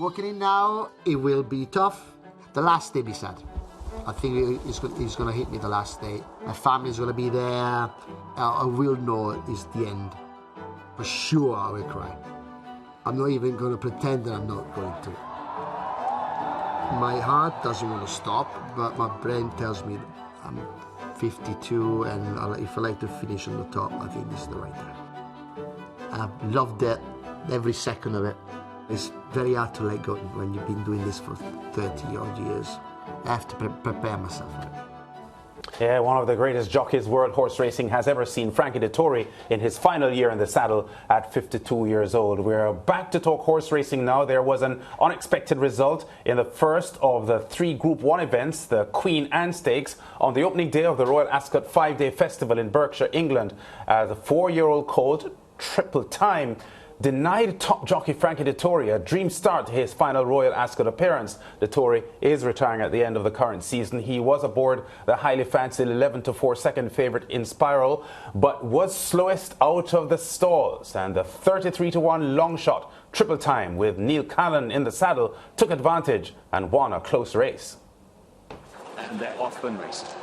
walking in now, it will be tough. The last day be sad. I think he's going to hit me the last day. My family's going to be there. I will know it's the end. For sure I will cry. I'm not even going to pretend that I'm not going to. My heart doesn't want to stop, but my brain tells me I'm 52 and if I like to finish on the top, I think this is the right time. I've loved it, every second of it. It's very hard to let go when you've been doing this for 30 odd years. I have to prepare myself for it. Yeah, one of the greatest jockeys world horse racing has ever seen, Frenkie Dettori, in his final year in the saddle at 52 years old. We're back to talk horse racing now. There was an unexpected result in the first of the 3 Group 1 events, the Queen Anne Stakes, on the opening day of the Royal Ascot 5-day festival in Berkshire, England. The 4-year-old colt, Triple Time, denied top jockey Frenkie Dettori a dream start to his final Royal Ascot appearance. Dettori is retiring at the end of the current season. He was aboard the highly fancied 11-4 second favourite Inspiral, but was slowest out of the stalls. And the 33-1 long shot Triple Time with Neil Callan in the saddle took advantage and won a close race. And they're off and raced.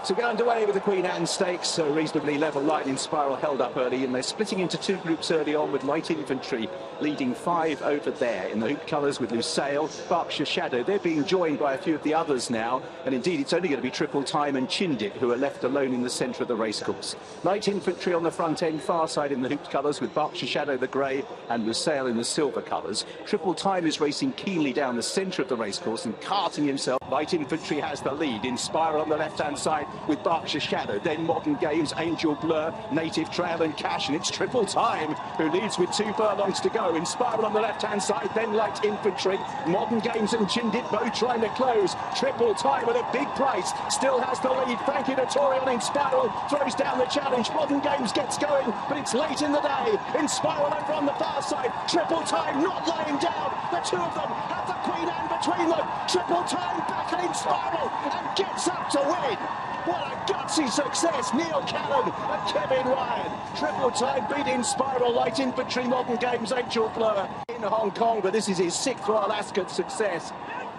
So get underway with the Queen Anne Stakes, a reasonably level line. Inspiral held up early, and they're splitting into 2 groups early on, with Light Infantry leading 5 over there in the hoop colours with Lusail, Berkshire Shadow. They're being joined by a few of the others now, and indeed it's only going to be Triple Time and Chindit who are left alone in the centre of the racecourse. Light Infantry on the front end, far side in the hoop colours with Berkshire Shadow the grey and Lusail in the silver colours. Triple Time is racing keenly down the centre of the racecourse and carting himself. Light Infantry has the lead. Inspiral on the left-hand side with Berkshire Shadow, then Modern Games, Angel Blur, Native Trail and Cash, and it's Triple Time who leads with 2 furlongs to go. Inspiral on the left-hand side, then Light Infantry, Modern Games and Chindit both trying to close. Triple Time at a big price still has the lead. Frenkie Dettori on Inspiral throws down the challenge. Modern Games gets going, but it's late in the day. Inspiral over on the far side. Triple Time not lying down. The 2 of them have the Queen Anne between them. Triple Time back at Inspiral and gets up to win. What a gutsy success, Neil Callan and Kevin Ryan. Triple Time beat Inspiral, Light Infantry, Modern Games, Angel Blur in Hong Kong, but this is his 6th Royal Ascot success.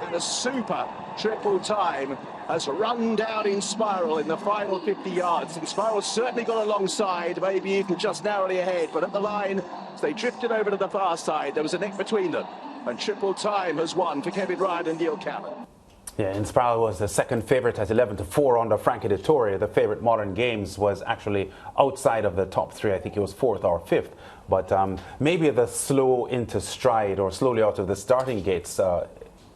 And a super Triple Time has run down Inspiral in the final 50 yards. Inspiral certainly got alongside, maybe even just narrowly ahead, but at the line, as they drifted over to the far side, there was a neck between them. And Triple Time has won for Kevin Ryan and Neil Callan. Yeah, Inspiral was the second favourite at 11-4 under Frenkie Dettori. The favourite Modern Games was actually outside of the top 3. I think he was 4th or 5th. But maybe the slow into stride or slowly out of the starting gates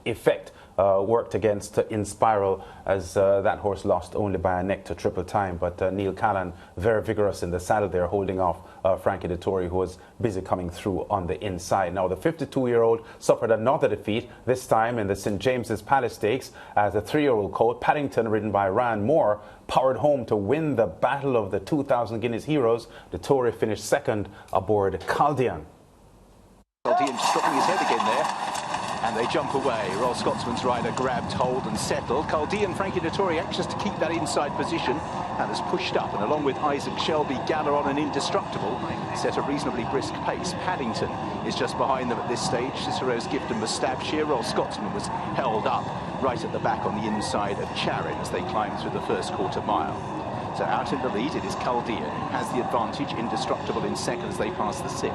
effect worked against Inspiral, as that horse lost only by a neck to Triple Time. But Neil Callan, very vigorous in the saddle there, holding off Frenkie Dettori, who was busy coming through on the inside. Now, the 52-year-old suffered another defeat, this time in the St James's Palace Stakes, as a 3-year-old colt, Paddington, ridden by Ryan Moore, powered home to win the battle of the 2,000 Guineas Heroes. Dettori finished 2nd aboard Chaldean. Chaldean stopping his head again there. And they jump away. Royal Scotsman's rider grabbed hold and settled. Chaldean, Frenkie Dettori anxious to keep that inside position and has pushed up, and along with Isaac Shelby, Galeron and Indestructible, set a reasonably brisk pace. Paddington is just behind them at this stage. Cicero's Gift and Mustabshire. Royal Scotsman was held up right at the back on the inside of Charin as they climbed through the first quarter mile. So out in the lead, it is Chaldean, who has the advantage. Indestructible in 2nd as they pass the 6.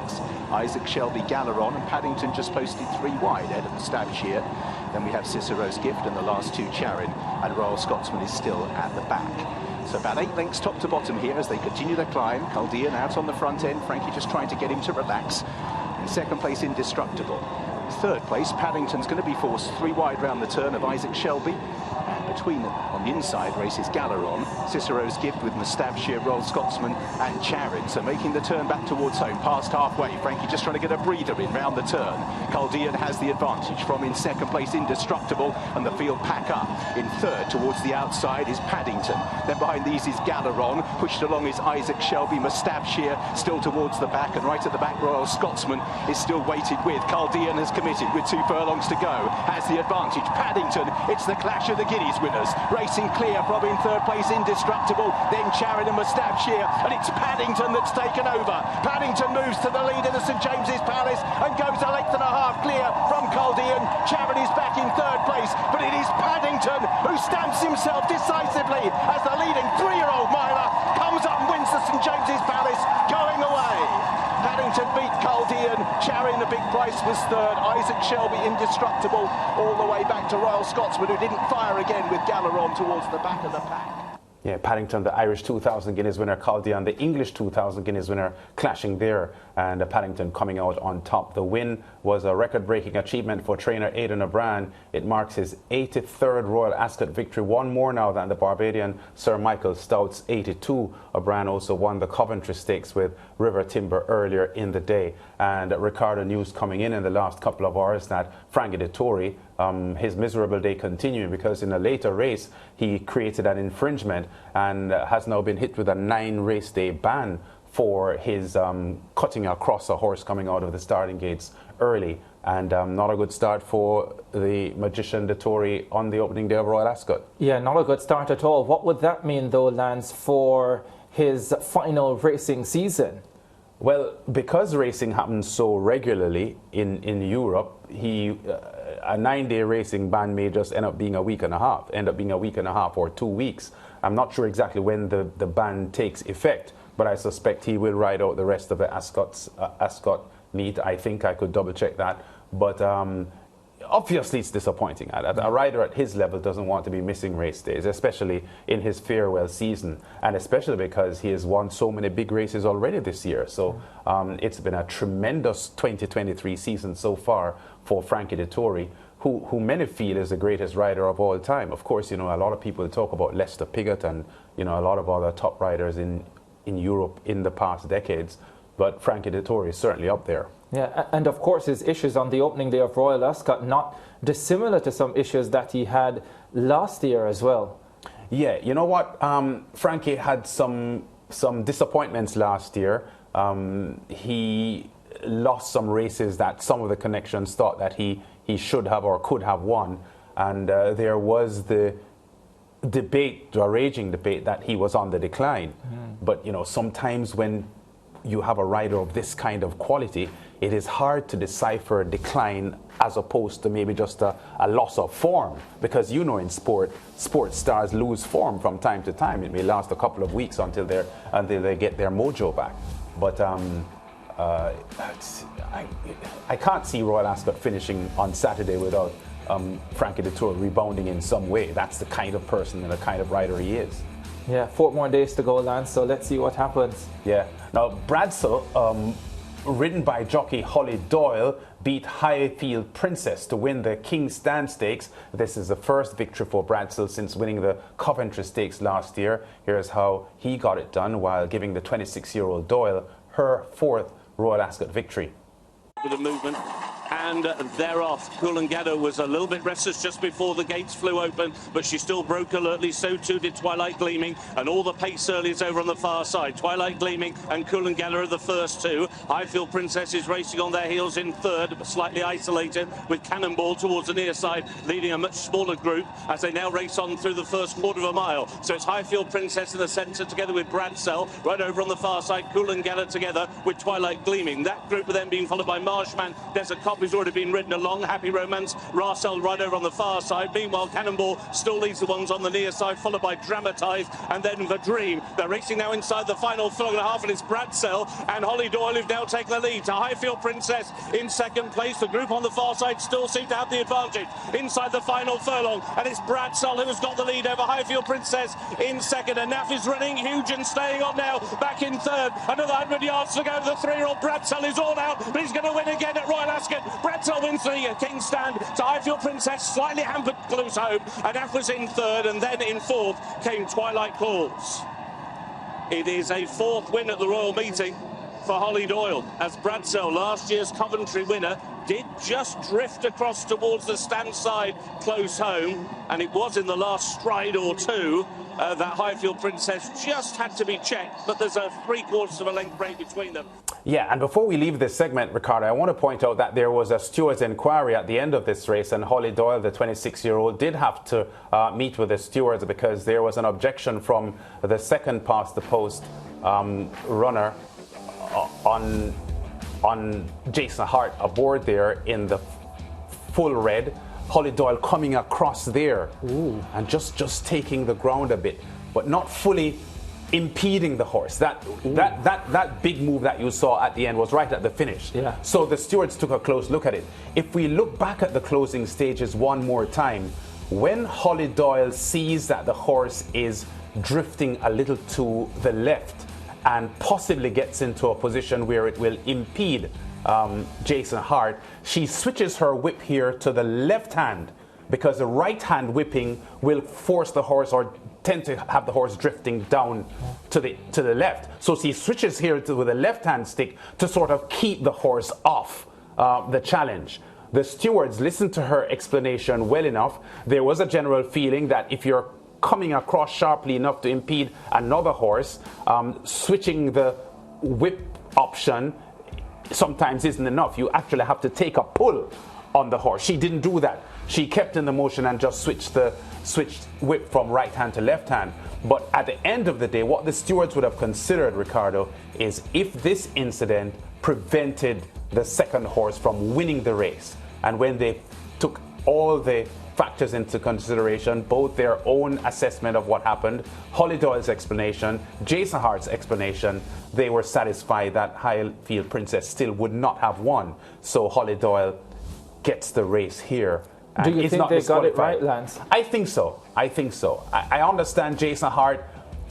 Isaac Shelby, Galeron, and Paddington just posted 3 wide ahead of Mustabshire. Then we have Cicero's Gift and the last 2 Charin, and Royal Scotsman is still at the back. So about 8 lengths top to bottom here as they continue to climb. Chaldean out on the front end, Frenkie just trying to get him to relax. In 2nd place, Indestructible. 3rd place, Paddington's going to be forced 3 wide round the turn of Isaac Shelby. And between them, on the inside, races Galeron, Cicero's Gift with Mustabshire, Royal Scotsman and Charin. So making the turn back towards home, past halfway. Frenkie just trying to get a breather in round the turn. Chaldean has the advantage from in 2nd place, Indestructible, and the field pack up. In 3rd, towards the outside, is Paddington. Then behind these is Galeron. Pushed along is Isaac Shelby, Mustabshire still towards the back, and right at the back, Royal Scotsman is still weighted with. Chaldean has committed with 2 furlongs to go. Has the advantage. Paddington, it's the clash of the Guineas. winners. Racing clear from in third place, Indestructible, then Charin and Mustabshir, and it's Paddington that's taken over. Paddington moves to the lead in the St James's Palace and goes a length and a half clear from Caldean. Charin is back in third place, but it is Paddington who stamps himself decisively as the leading 3-year-old miler comes up and wins the St James's Palace, going away. Paddington beat Caldean. Charin, the big price, was third. Isaac Shelby, Indestructible, all the way back to Royal Scotsman, who didn't fire again with Galeron towards the back of the pack. Yeah, Paddington, the Irish 2,000 Guineas winner, Caldean, the English 2,000 Guineas winner, clashing there, and Paddington coming out on top. The win was a record-breaking achievement for trainer Aidan O'Brien. It marks his 83rd Royal Ascot victory, one more now than the Barbadian Sir Michael Stout's 82. O'Brien also won the Coventry Stakes with River Timber earlier in the day. And Ricardo news coming in the last couple of hours that Frenkie Dettori, his miserable day continuing, because in a later race he created an infringement and has now been hit with a 9-race day ban for his cutting across a horse coming out of the starting gates early, and not a good start for the magician Dettori on the opening day of Royal Ascot. Yeah, not a good start at all. What would that mean though, Lance, for his final racing season? Well, because racing happens so regularly in Europe, a 9-day racing ban may just end up being a week and a half, or 2 weeks. I'm not sure exactly when the ban takes effect, but I suspect he will ride out the rest of the Ascot meet. I think I could double check that. But obviously it's disappointing. A rider at his level doesn't want to be missing race days, especially in his farewell season, and especially because he has won so many big races already this year. So it's been a tremendous 2023 season so far for Frenkie Dettori, who many feel is the greatest rider of all time. Of course, you know, a lot of people talk about Lester Piggott and, you know, a lot of other top riders in Europe in the past decades, but Frenkie Dettori is certainly up there. Yeah, and of course his issues on the opening day of Royal Ascot not dissimilar to some issues that he had last year as well. Yeah, you know what? Frenkie had some disappointments last year. He lost some races that some of the connections thought that he should have or could have won, and there was the debate, the raging debate, that he was on the decline. But you know, sometimes when you have a rider of this kind of quality, it is hard to decipher decline as opposed to maybe just a loss of form, because you know, in sports stars lose form from time to time. It may last a couple of weeks until they get their mojo back. But I can't see Royal Ascot finishing on Saturday without Frenkie Dettori rebounding in some way. That's the kind of person and the kind of rider he is. Yeah, 4 more days to go, Lance, so let's see what happens. Yeah. Now, Bradsell, ridden by jockey Holly Doyle, beat Highfield Princess to win the King's Stand Stakes. This is the first victory for Bradsell since winning the Coventry Stakes last year. Here's how he got it done while giving the 26-year-old Doyle her 4th Royal Ascot victory. With a movement, and they're off. Coolangatta was a little bit restless just before the gates flew open, but she still broke alertly. So too did Twilight Gleaming, and all the pace early is over on the far side. Twilight Gleaming and Coolangatta are the first two. Highfield Princess is racing on their heels in third, but slightly isolated, with Cannonball towards the near side, leading a much smaller group as they now race on through the first quarter of a mile. So it's Highfield Princess in the centre together with Bradsell. Right over on the far side, Coolangatta together with Twilight Gleaming. That group are then being followed by Marshman, Desert Cop, who's already been ridden along, Happy Romance, Rarsell right over on the far side. Meanwhile, Cannonball still leads the ones on the near side, followed by Dramatise and then The Dream. They're racing now inside the final furlong and a half, and it's Bradsell and Holly Doyle who've now taken the lead to Highfield Princess in second place. The group on the far side still seem to have the advantage inside the final furlong, and it's Bradsell who's got the lead over Highfield Princess in second, and Naff is running huge and staying on now, back in third. Another 100 yards to go. The 3-year-old Bradsell is all out, but he's going to win again at Royal Ascot. Bradsell wins the King's Stand to Highfield Princess, slightly hampered close home, and Naff was in third, and then in fourth came Twilight Calls. It is a 4th win at the Royal Meeting for Holly Doyle, as Bradsell, last year's Coventry winner, did just drift across towards the stand side close home, and it was in the last stride or two that Highfield Princess just had to be checked, but there's a 3/4 of a length break between them. Yeah, and before we leave this segment, Ricardo, I want to point out that there was a steward's inquiry at the end of this race, and Holly Doyle, the 26-year-old, did have to meet with the stewards because there was an objection from the second past the post runner on Jason Hart aboard there in the full red. Holly Doyle coming across there. Ooh. And just taking the ground a bit, but not fully impeding the horse. That big move that you saw at the end was right at the finish. Yeah. So the stewards took a close look at it. If we look back at the closing stages one more time, when Holly Doyle sees that the horse is drifting a little to the left and possibly gets into a position where it will impede Jason Hart, she switches her whip here to the left hand, because the right hand whipping will force the horse, or tend to have the horse drifting down to the left. So she switches here with a left hand stick to sort of keep the horse off the challenge. The stewards listened to her explanation well enough. There was a general feeling that if you're coming across sharply enough to impede another horse, switching the whip option sometimes isn't enough. You actually have to take a pull on the horse. She didn't do that. She kept in the motion and just switched whip from right hand to left hand. But at the end of the day, what the stewards would have considered, Ricardo, is if this incident prevented the second horse from winning the race, and when they took all the factors into consideration, both their own assessment of what happened, Holly Doyle's explanation, Jason Hart's explanation, they were satisfied that Highfield Princess still would not have won. So Holly Doyle gets the race here. Do you think they got it right, Lance? I think so. I understand Jason Hart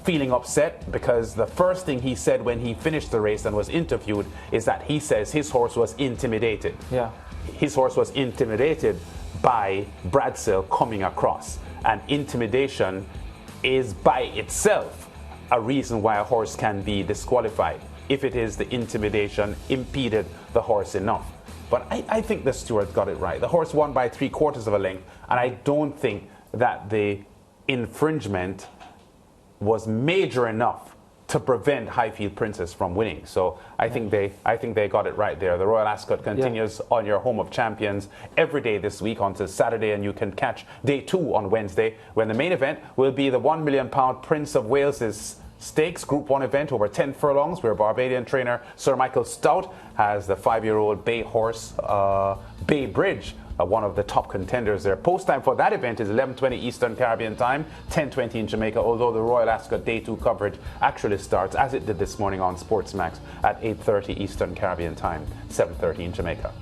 feeling upset, because the first thing he said when he finished the race and was interviewed is that he says his horse was intimidated. Yeah. His horse was intimidated by Bradsell coming across. And intimidation is by itself a reason why a horse can be disqualified, if it is the intimidation impeded the horse enough. But I think the steward got it right. The horse won by 3/4 of a length, and I don't think that the infringement was major enough to prevent Highfield Princess from winning. So I think they got it right there. The Royal Ascot continues on your home of champions every day this week until Saturday, and you can catch day 2 on Wednesday, when the main event will be the £1 million Prince of Wales's Stakes Group 1 event over 10 furlongs, where Barbadian trainer Sir Michael Stout has the 5-year-old bay horse Bay Bridge, one of the top contenders there. Post time for that event is 11:20 Eastern Caribbean time, 10:20 in Jamaica, although the Royal Ascot Day 2 coverage actually starts, as it did this morning on SportsMax, at 8:30 Eastern Caribbean time, 7:30 in Jamaica.